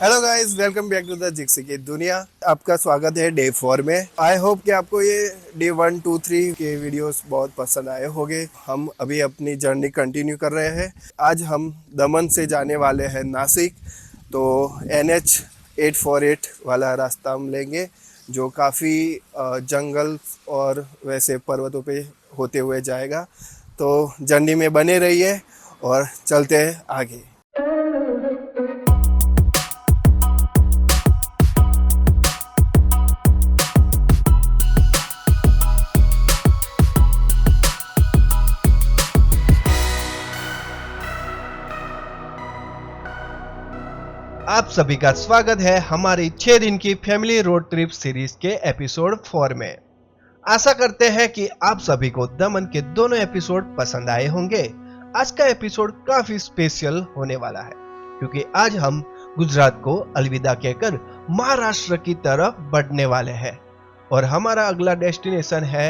Hello guys, welcome back to the जिक्सी की दुनिया। आपका स्वागत है डे 4 में। आई होप कि आपको ये डे 1, 2, 3 के वीडियोस बहुत पसंद आए होंगे। हम अभी अपनी जर्नी कंटिन्यू कर रहे हैं। आज हम दमन से जाने वाले हैं नासिक। तो NH 848 वाला रास्ता हम लेंगे, जो काफ़ी जंगल और वैसे पर्वतों पे होते हुए जाएगा। तो जर्नी में बने रहिए और चलते हैं आगे। आप सभी का स्वागत है हमारी 6 दिन की फैमिली रोड ट्रिप सीरीज के एपिसोड 4 में। आशा करते हैं कि आप सभी को दमन के दोनों एपिसोड पसंद आए होंगे। आज का एपिसोड काफी स्पेशल होने वाला है, क्योंकि आज हम गुजरात को अलविदा कहकर महाराष्ट्र की तरफ बढ़ने वाले हैं और हमारा अगला डेस्टिनेशन है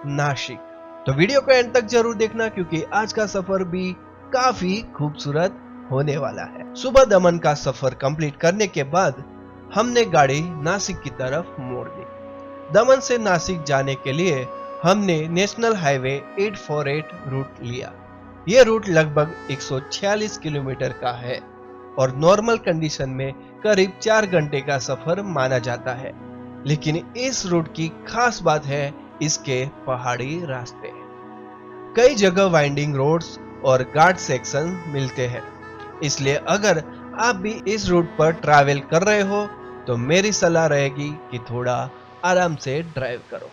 नासिक। तो वीडियो को एंड तक जरूर देखना, क्योंकि आज का सफर भी काफी खूबसूरत होने वाला है। सुबह दमन का सफर कंप्लीट करने के बाद हमने गाड़ी नासिक की तरफ मोड़ दी। दमन से नासिक जाने के लिए हमने नेशनल हाईवे 848 रूट लिया। यह रूट लगभग 146 किलोमीटर का है और नॉर्मल कंडीशन में करीब 4 घंटे का सफर माना जाता है। लेकिन इस रूट की खास बात है इसके पहाड़ी रास्ते। कई जगह वाइंडिंग रोड्स और घाट सेक्शन मिलते हैं, इसलिए अगर आप भी इस रूट पर ट्रैवल कर रहे हो तो मेरी सलाह रहेगी कि थोड़ा आराम से ड्राइव करो।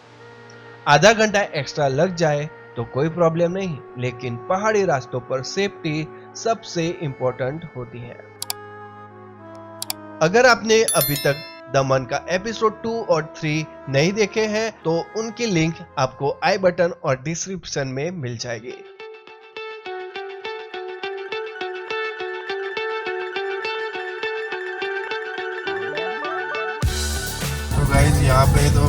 आधा घंटा एक्स्ट्रा लग जाए तो कोई प्रॉब्लम नहीं, लेकिन पहाड़ी रास्तों पर सेफ्टी सबसे इंपॉर्टेंट होती है। अगर आपने अभी तक दमन का एपिसोड 2 और 3 नहीं देखे हैं तो उनकी लिंक आपको आई बटन और डिस्क्रिप्शन में मिल जाएगी। तो गाइस, यहाँ पे तो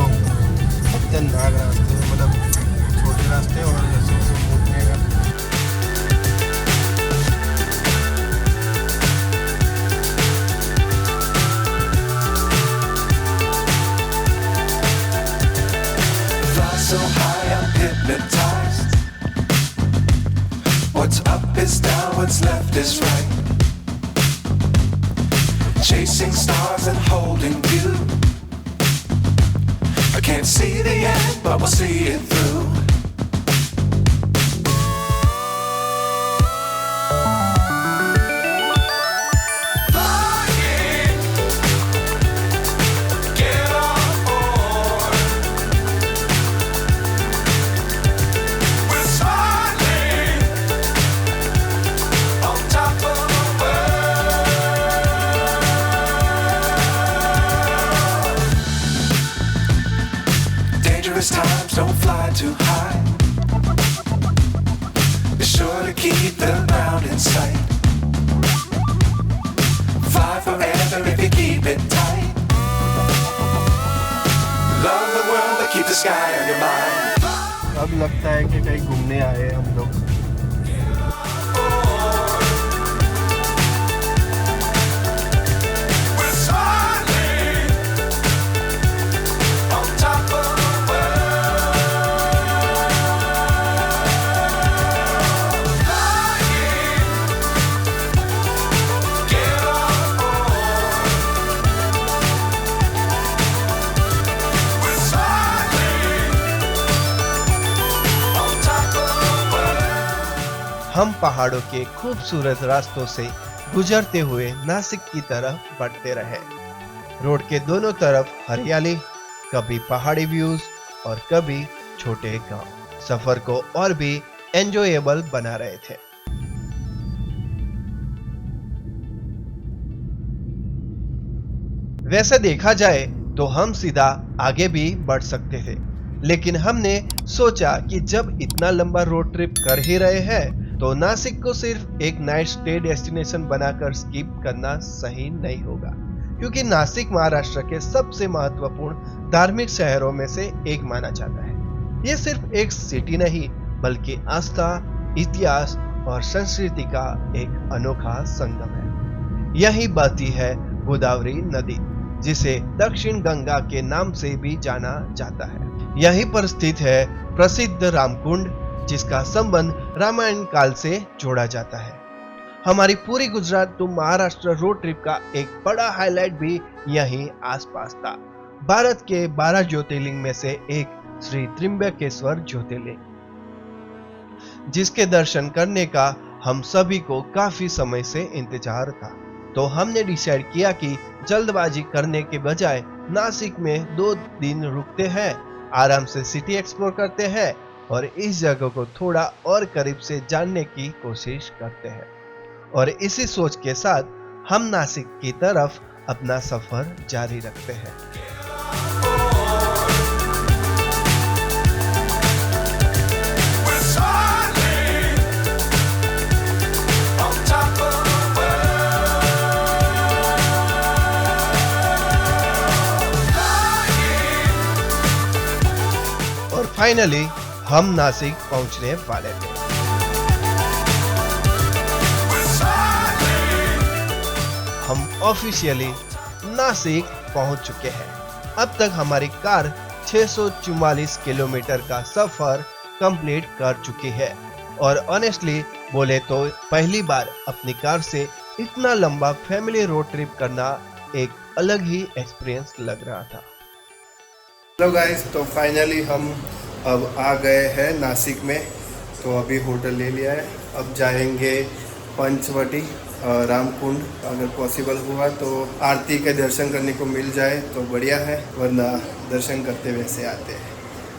खतरनाक रास्ते हैं, मतलब छोटे रास्ते और जैसे घूमने का। Fly so high, I'm hypnotized. What's up is down, what's left is right. Chasing stars and holding you. I can't see the end, but we'll see it through. Flying, get on board. We're smiling on top of the world. Dangerous times, don't fly too high. Be sure to keep the ground in sight. Fly forever if you keep it tight. Love the world, but keep the sky on your mind. अब लगता है कि कहीं घूमने आए हैं हम लोग। We're smiling on top of the world. Flying, get on board. We're smiling on top of the world. हम पहाड़ों के खूबसूरत रास्तों से गुजरते हुए नासिक की तरफ बढ़ते रहे। रोड के दोनों तरफ हरियाली, कभी पहाड़ी व्यूज और कभी छोटे गांव सफर को और भी एंजॉयबल बना रहे थे। वैसे देखा जाए तो हम सीधा आगे भी बढ़ सकते थे, लेकिन हमने सोचा कि जब इतना लंबा रोड ट्रिप कर ही रहे हैं तो नासिक को सिर्फ एक नाइट स्टे डेस्टिनेशन बनाकर स्किप करना सही नहीं होगा, क्योंकि नासिक महाराष्ट्र के सबसे महत्वपूर्ण धार्मिक शहरों में से एक माना जाता है। ये सिर्फ एक सिटी नहीं, बल्कि आस्था, इतिहास और संस्कृति का एक अनोखा संगम है। यही बहती है गोदावरी नदी, जिसे दक्षिण गंगा के नाम से भी जाना जाता है। यहीं पर स्थित है प्रसिद्ध रामकुंड, जिसका संबंध रामायण काल से जोड़ा जाता है। हमारी पूरी Gujarat to Maharashtra road trip का एक बड़ा हाईलाइट भी यहीं आसपास था। भारत के 12 ज्योतिर्लिंग में से एक श्री त्र्यंबकेश्वर ज्योतिर्लिंग, जिसके दर्शन करने का हम सभी को काफी समय से इंतजार था। तो हमने डिसाइड किया कि जल्दबाजी करने के बजाय नासिक में 2 दिन रुकते हैं, आराम से सिटी एक्सप्लोर करते हैं और इस जगह को थोड़ा और करीब से जानने की कोशिश करते हैं। और इसी सोच के साथ हम नासिक की तरफ अपना सफर जारी रखते हैं। We're soaring on top of the world. Flying. और फाइनली हम नासिक पहुंचने वाले थे। We're soaring. हम ऑफिशियली नासिक पहुंच चुके हैं। अब तक हमारी कार 644 किलोमीटर का सफर कंप्लीट कर चुकी है और ऑनेस्टली बोले तो पहली बार अपनी कार से इतना लंबा फैमिली रोड ट्रिप करना एक अलग ही एक्सपीरियंस लग रहा था। हेलो गाइस, तो फाइनली हम अब आ गए हैं नासिक में। तो अभी होटल ले लिया है, अब जाएंगे पंचवटी रामकुंड। अगर पॉसिबल हुआ तो आरती के दर्शन करने को मिल जाए तो बढ़िया है, वरना दर्शन करते वैसे आते हैं।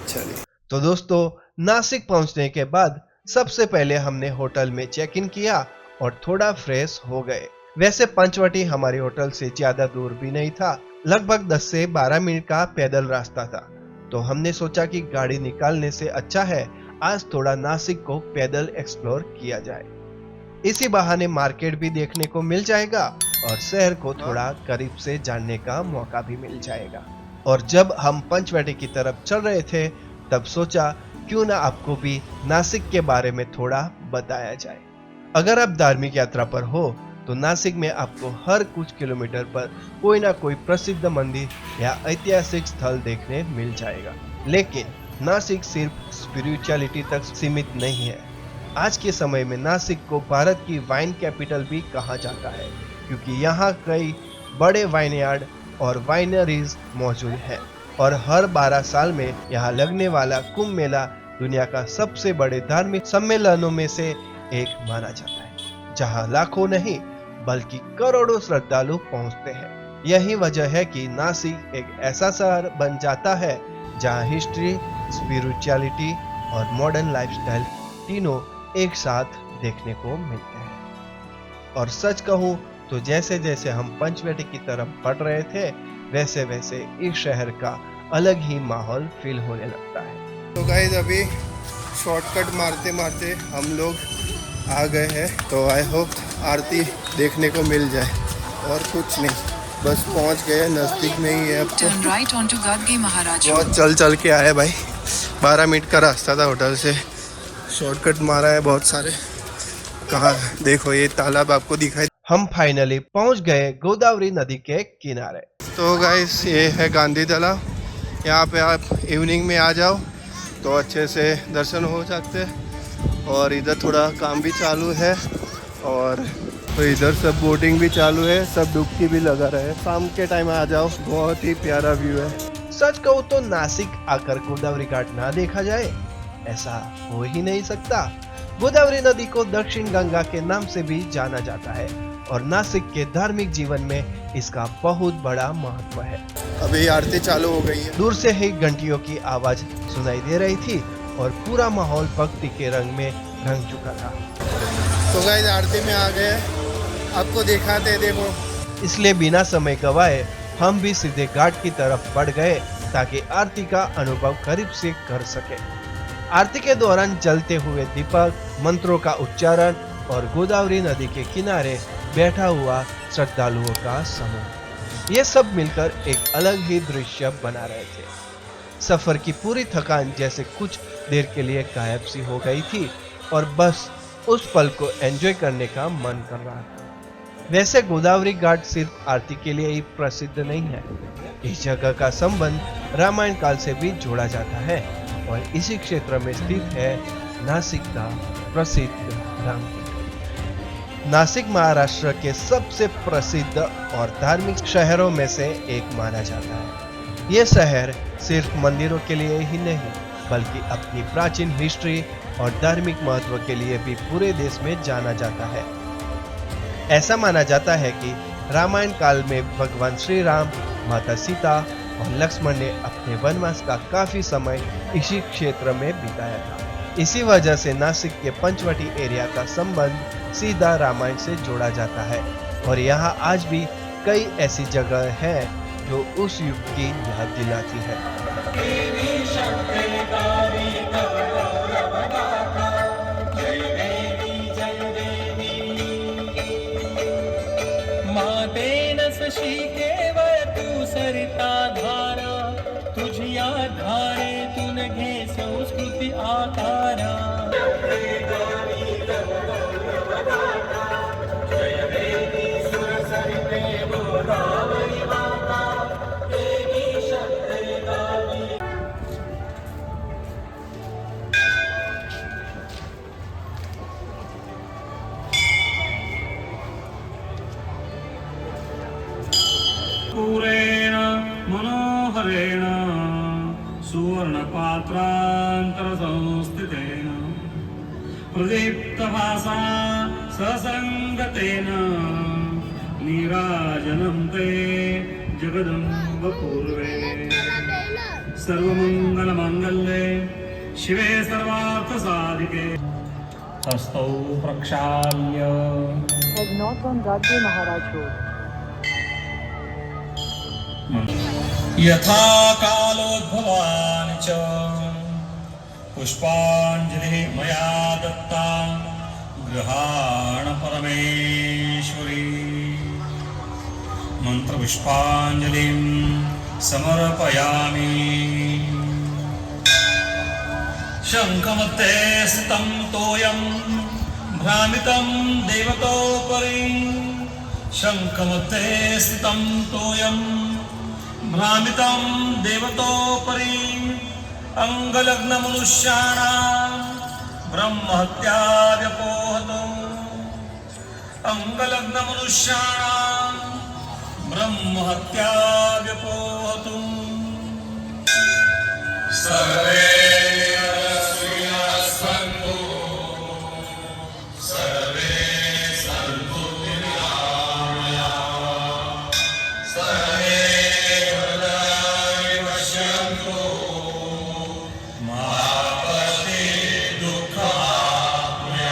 चलिए। तो दोस्तों, नासिक पहुंचने के बाद सबसे पहले हमने होटल में चेक इन किया और थोड़ा फ्रेश हो गए। वैसे पंचवटी हमारे होटल से ज्यादा दूर भी नहीं था, लगभग 10 से 12 मिनट का पैदल रास्ता था। तो हमने सोचा कि गाड़ी निकालने से अच्छा है आज थोड़ा नासिक को पैदल एक्सप्लोर किया जाए। इसी बहाने मार्केट भी देखने को मिल जाएगा और शहर को थोड़ा करीब से जानने का मौका भी मिल जाएगा। और जब हम पंचवटी की तरफ चल रहे थे तब सोचा क्यों ना आपको भी नासिक के बारे में थोड़ा बताया जाए। अगर आप धार्मिक यात्रा पर हो तो नासिक में आपको हर कुछ किलोमीटर पर कोई ना कोई प्रसिद्ध मंदिर या ऐतिहासिक स्थल देखने मिल जाएगा। लेकिन नासिक सिर्फ स्पिरिचुअलिटी तक सीमित नहीं है। आज के समय में नासिक को भारत की वाइन कैपिटल भी कहा जाता है, क्योंकि यहाँ कई बड़े वाइनयार्ड और वाइनरीज मौजूद हैं और हर 12 साल में यहाँ लगने वाला कुंभ मेला दुनिया का सबसे बड़े धार्मिक सम्मेलनों में से एक माना जाता है, जहाँ लाखों नहीं बल्कि करोड़ों श्रद्धालु पहुँचते हैं। यही वजह है कि नासिक एक ऐसा शहर बन जाता है जहाँ हिस्ट्री, स्पिरिचुअलिटी और मॉडर्न लाइफस्टाइल तीनों एक साथ देखने को मिलते हैं। और सच कहूं तो जैसे जैसे हम पंचवटी की तरफ बढ़ रहे थे वैसे वैसे इस शहर का अलग ही माहौल फील होने लगता है। तो गाइस, अभी शॉर्टकट मारते मारते हम लोग आ गए हैं। तो आई होप आरती देखने को मिल जाए और कुछ नहीं, बस पहुंच गए, नज़दीक में ही है। अब तो Turn right onto Gadgi Maharaj बहुत चल के आए भाई, 12 मिनट का रास्ता था होटल से, शॉर्टकट मारा है बहुत सारे। कहाँ देखो ये तालाब आपको दिखाई। हम फाइनली पहुंच गए गोदावरी नदी के किनारे। तो गाइस, ये है गांधी तालाब। यहाँ पे आप इवनिंग में आ जाओ तो अच्छे से दर्शन हो सकते हैं। और इधर थोड़ा काम भी चालू है और तो इधर सब बोटिंग भी चालू है, सब डुबकी भी लगा रहे हैं। शाम के टाइम आ जाओ, बहुत ही प्यारा व्यू है। सच कहूं तो नासिक आकर गोदावरी घाट ना देखा जाए ऐसा हो ही नहीं सकता। गोदावरी नदी को दक्षिण गंगा के नाम से भी जाना जाता है और नासिक के धार्मिक जीवन में इसका बहुत बड़ा महत्व है। अभी आरती चालू हो गई है। दूर से ही घंटियों की आवाज सुनाई दे रही थी और पूरा माहौल भक्ति के रंग में रंग चुका था। तो गाइस, आरती में आ गए, आपको दिखाते देखो। इसलिए बिना समय गवाए हम भी सीधे घाट की तरफ बढ़ गए ताकि आरती का अनुभव करीब से कर सके। आरती के दौरान जलते हुए दीपक, मंत्रों का उच्चारण और गोदावरी नदी के किनारे बैठा हुआ श्रद्धालुओं का समूह, ये सब मिलकर एक अलग ही दृश्य बना रहे थे। सफर की पूरी थकान जैसे कुछ देर के लिए गायब सी हो गई थी और बस उस पल को एंजॉय करने का मन कर रहा था। वैसे गोदावरी घाट सिर्फ आरती के लिए ही प्रसिद्ध नहीं है। इस जगह का संबंध रामायण काल से भी जोड़ा जाता है और इसी क्षेत्र में स्थित है नासिक का प्रसिद्ध रामकुंड। नासिक महाराष्ट्र के सबसे प्रसिद्ध और धार्मिक शहरों में से एक माना जाता है। यह शहर सिर्फ मंदिरों के लिए ही नहीं बल्कि अपनी प्राचीन हिस्ट्री और धार्मिक महत्व के लिए भी पूरे देश में जाना जाता है। ऐसा माना जाता है कि रामायण काल में भगवान श्री राम, माता सीता और लक्ष्मण ने अपने वनवास का काफी समय इसी क्षेत्र में बिताया था। इसी वजह से नासिक के पंचवटी एरिया का संबंध सीधा रामायण से जोड़ा जाता है और यहाँ आज भी कई ऐसी जगह हैं जो उस युग की याद दिलाती है। मातेन सशी केवळ तू सरिता धारा, तुझी आधारे तून घे संस्कृती आकारा। पूरेण मनोहरेण सुवर्णपात्रान्तरसंस्थितेन प्रदीप्तभासा ससङ्गतेन नीराजनं ते जगदम्बपूर्वे सर्वमङ्गलमाङ्गल्ये शिवे सर्वार्थसाधिके हस्तौ प्रक्षाल्य Head north on Gadge Maharaj Road. यथा कालोद्भवानि च पुष्पाञ्जलिः मया दत्ता गृहाण परमेश्वरी। मन्त्रपुष्पाञ्जलिं समर्पयामि। शङ्खमध्ये स्थितं तोयं भ्रामितं देवतोपरि। शङ्खमध्ये स्थितं तोयं भ्रामितं देवतोपरि। अंगलग्नमनुष्याणां ब्रह्महत्या व्यपोहतो। अंगलग्नमनुष्याणां ब्रह्महत्या व्यपोहतो। सर्वे सन्तु सर्वे सन्तु निरामयाः। सर्वे भद्राणि पश्यन्तु मा कश्चित् दुःखमाप्नुयात्।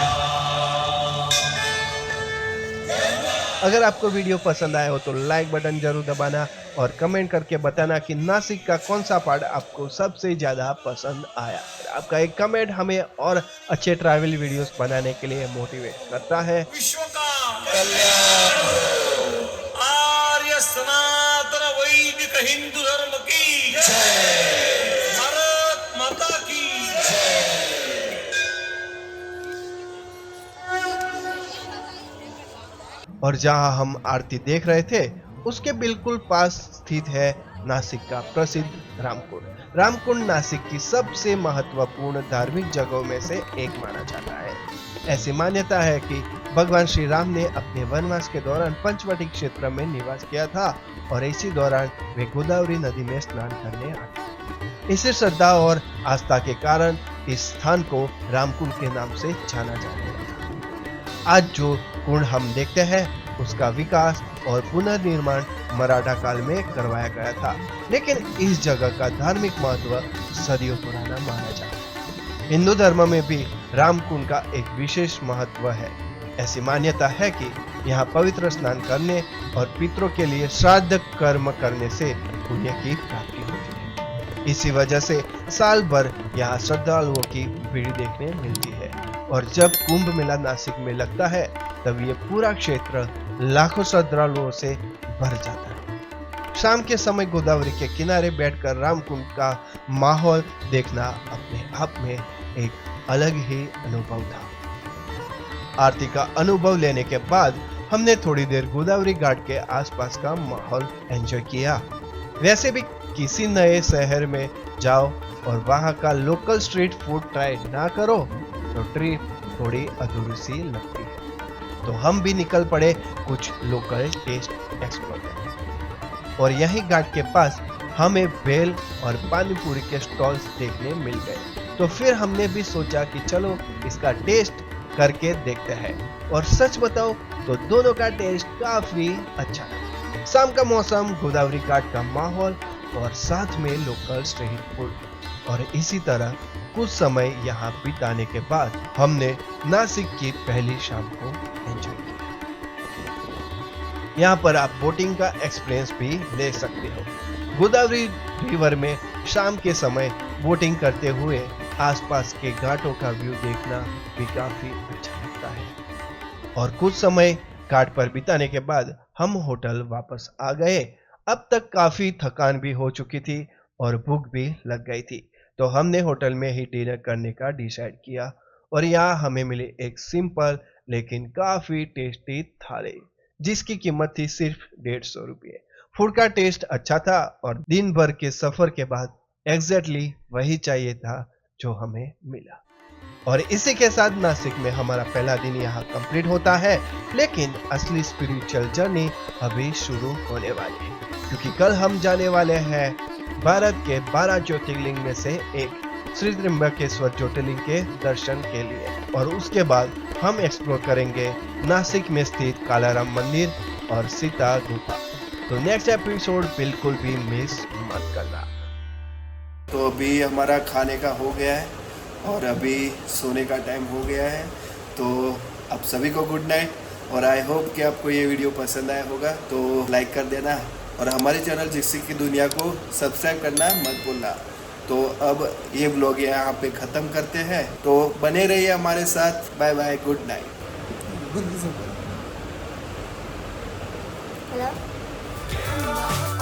अगर आपको वीडियो पसंद आया हो तो लाइक बटन जरूर दबाना और कमेंट करके बताना कि नासिक का कौन सा पार्ट आपको सबसे ज्यादा पसंद आया। आपका एक कमेंट हमें और अच्छे ट्रैवल वीडियोस बनाने के लिए मोटिवेट करता है। विश्व का कल्याण हो। आर्य सनातन वैदिक हिंदू धर्म की जय। भारत माता की जय। और जहां हम आरती देख रहे थे उसके बिल्कुल पास स्थित है नासिक का प्रसिद्ध रामकुंड। रामकुंड नासिक की सबसे महत्वपूर्ण धार्मिक जगहों में से एक माना जाता है। ऐसी मान्यता है कि भगवान श्री राम ने अपने वनवास के दौरान पंचवटी क्षेत्र में निवास किया था और इसी दौरान वे गोदावरी नदी में स्नान करने आए। इसी श्रद्धा और आस्था के कारण इस स्थान को रामकुंड के नाम से जाना जाने लगा। आज जो कुंड हम देखते हैं उसका विकास और पुनर्निर्माण मराठा काल में करवाया गया था, लेकिन इस जगह का धार्मिक महत्व सदियों पुराना माना जाता है। हिंदू धर्म में भी रामकुंड का एक विशेष महत्व है। ऐसी मान्यता है कि यहाँ पवित्र स्नान करने और पितरों के लिए श्राद्ध कर्म करने से पुण्य की प्राप्ति होती है। इसी वजह से साल भर यहाँ श्रद्धालुओं की भीड़ देखने मिलती है और जब कुंभ मेला नासिक में लगता है तब ये पूरा क्षेत्र लाखों श्रद्धालुओं से भर जाता है। शाम के समय गोदावरी के किनारे बैठकर रामकुंड का माहौल देखना अपने आप में एक अलग ही अनुभव था। आरती का अनुभव लेने के बाद हमने थोड़ी देर गोदावरी घाट के आसपास का माहौल एंजॉय किया। वैसे भी किसी नए शहर में जाओ और वहां का लोकल स्ट्रीट फूड ट्राई ना करो तो ट्रिप थोड़ी अधूरी सी लगती है। तो हम भी निकल पड़े कुछ लोकल टेस्ट एक्सप्लोर करने। और यही घाट के पास हमें भेल और पानी पूरी के स्टॉल्स देखने मिल गए। तो फिर हमने भी सोचा कि चलो इसका टेस्ट करके देखते हैं। और सच बताओ तो दोनों का टेस्ट काफी अच्छा था। शाम का मौसम, गोदावरी घाट का माहौल और साथ में लोकल स्ट्रीट फूड। और इसी तरह कुछ समय यहाँ बिताने के बाद हमने नासिक की पहली शाम को एंजॉय किया। यहाँ पर आप बोटिंग का एक्सपीरियंस भी ले सकते हो। गोदावरी रिवर में शाम के समय बोटिंग करते हुए आसपास के घाटों का व्यू देखना भी काफी अच्छा लगता है। और कुछ समय घाट पर बिताने के बाद हम होटल वापस आ गए। अब तक काफी थकान भी हो चुकी थी और भूख भी लग गई थी। तो हमने होटल में ही डिनर करने का डिसाइड किया। और यहाँ हमें मिली एक सिंपल लेकिन काफी टेस्टी थाली, जिसकी कीमत थी सिर्फ 150 रुपये। फूड का टेस्ट अच्छा था और दिन भर के सफर के बाद एग्जैक्टली वही चाहिए था जो हमें मिला। और इसी के साथ नासिक में हमारा पहला दिन यहाँ कंप्लीट होता है। लेकिन असली स्पिरिचुअल जर्नी अभी शुरू होने वाली है, क्योंकि कल हम जाने वाले हैं भारत के 12 ज्योतिर्लिंग में से एक श्री त्र्यंबकेश्वर ज्योतिर्लिंग के दर्शन के लिए। और उसके बाद हम एक्सप्लोर करेंगे नासिक में स्थित कालाराम मंदिर और सीता गुफा। तो नेक्स्ट एपिसोड बिल्कुल भी मिस मत करना। तो अभी हमारा खाने का हो गया है और अभी सोने का टाइम हो गया है। तो आप सभी को गुड नाइट। और आई होप कि आपको ये वीडियो पसंद आया होगा, तो लाइक कर देना और हमारे चैनल जिक्सी की दुनिया को सब्सक्राइब करना मत भूलना। तो अब ये ब्लॉग यहाँ पे ख़त्म करते हैं। तो बने रहिए हमारे साथ। Bye bye, good night. Hello?